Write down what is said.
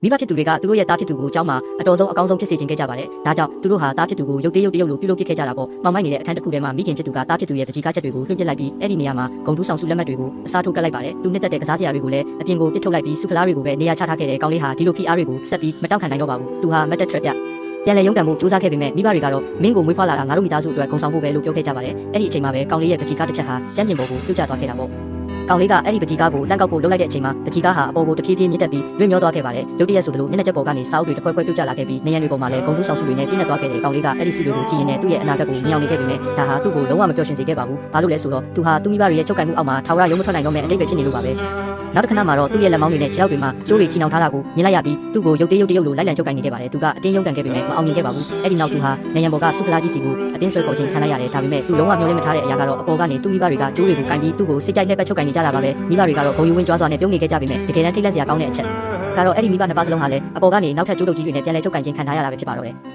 မိဘဖြစ်သူတွေကသူတို့ရဲ့တားဖြစ်သူကိုအကြောင်းမှာအတော်ဆုံးအကောင်းဆုံးဖြစ်စေချင်ခဲ့ကြပါတယ်။ဒါကြောင့်သူတို့ဟာတားဖြစ်သူကိုရုပ်သေးရုပ်တရုပ်လိုပြုလုပ်ပစ်ခဲ့ကြတာပေါ့။မောင်မိုက်နေတဲ့အခန်းတစ်ခုထဲမှာမိခင်ဖြစ်သူကတားဖြစ်သူရဲ့ပကြီးကားချက်တွေကိုလွှင့်ပစ်လိုက်ပြီးအဲ့ဒီနေရာမှာဂုံတူးဆောင်စုလက်မှတ်တွေကိုအစားထိုးကပ်လိုက်ပါတယ်။သူနှစ်သက်တဲ့ကစားစရာတွေကိုလည်းအပြင်ကိုပစ်ထုတ်လိုက်ပြီးစုကလားတွေကိုပဲနေရာချထားခဲ့တဲ့ကောင်လေးဟာဒီလိုဖိအားတွေကိုဆက်ပြီးမတောင့်ခံနိုင်တော့ပါဘူး။သူဟာမတ်တက်ထရက်ပြပြန်လည်ရုံးကန်မှုစူးစမ်းခဲ့ပေမဲ့မိဘတွေကတော့မင်းကိုမွေးဖွားလာတာငါတို့မိသားစုအတွက်ဂုဏ်ဆောင်ဖို့ပဲလို့ပြောခဲ့ကြပါတယ်။အဲ့ဒီအချိန်မှာပဲကောင်လေးရဲ့ပကြီးကားတစ်ချက်ဟာကျမ်းပြင်ပေါ်ကိုပြုတ်ကျသွားခဲ့တာပေါ့။ကောင်လေးကအဲ့ဒီပကြီးကားကိုလန့်ကောက်ဖို့လုပ်လိုက်တဲ့အချိန်မှာပကြီးကားဟာအပေါ်ကိုတဖြည်းဖြည်းမြင့်တက်ပြီးလွင့်မျောသွားခဲ့ပါတယ်။ရုတ်တရက်ဆိုသလိုမျက်နှာချက်ပေါ်ကနေစာအုပ်တွေတစ်ဖွဲဖွဲပြုတ်ကျလာခဲ့ပြီးနေရံတွေပေါ်မှာလည်းဂုံတူးဆောင်စုတွေနဲ့ပြည့်နေသွားခဲ့တဲ့ကောင်လေးကအဲ့ဒီစုတွေကိုကြည့်ရင်လည်းသူ့ရဲ့အနာဂတ်ကိုမြင်အောင်နေခဲ့ပေမဲ့ဒါဟာသူ့ကိုလုံးဝမပျော်ရွှင်စေခဲ့ပါဘူး။ဘာလို့လဲဆိုတော့သူဟာသူ့မိဘတွေရဲ့ချုပ်ကိုင်မှုအောက်မှာထာဝရရုံးမထွက်နိုင်တော့မဲ့အတိတ်ပဲဖြစ်နေလို့ပါပဲ။နောက်တစ်ခဏမှာတော့သူ့ရဲ့လက်မောင်းတွေနဲ့ခြေထောက်တွေမှာကြိုးတွေချီနှောင်ထားတာကိုမြင်လိုက်ရပြီးသူ့ကိုရုပ်သေးရုပ်တရုပ်လိုလိုက်လံချုပ်ကိုင်နေခဲ့ပါတယ်။သူကအတင်းရုံးကန်ခဲ့ပေမဲ့မအောင်မြင်ခဲ့ပါဘူး။အဲ့ဒီနောက်သူဟာနေရံပေါ်ကစုကလားကြီးစီကိုအတင်းဆွဲခေါ်ခြင်းခံလိုက်ရတယ်။ဒါပေမဲ့သူလုံးဝမျောလင့်မထားတဲ့အရာကတော့အပေါ်ကနေသူ့မိဘတွေကကြိုးတွေကိုကန်ပြီးသူ့ကိုစိတ်ကြိုက်လှည့်ပတ်ချုပ်ကိုင်နေကြတာပါပဲ။မိဘတွေကတော့ဂုံယူဝင်းကြွားစွာနဲ့ပြုံးနေခဲ့ကြပေမဲ့တကယ်တမ်းထိတ်လန့်စရာကောင်းတဲ့အချက်ကတော့အဲ့ဒီမိဘနှစ်ပါးစလုံးဟာလည်းအပေါ်ကနေနောက်ထပ်ကြိုးတုပ်ကြီးတွေနဲ့ပြန်လည်ချုပ်ကိုင်ခြင်းခံထားရတာပဲဖြစ်ပါတော့တယ်။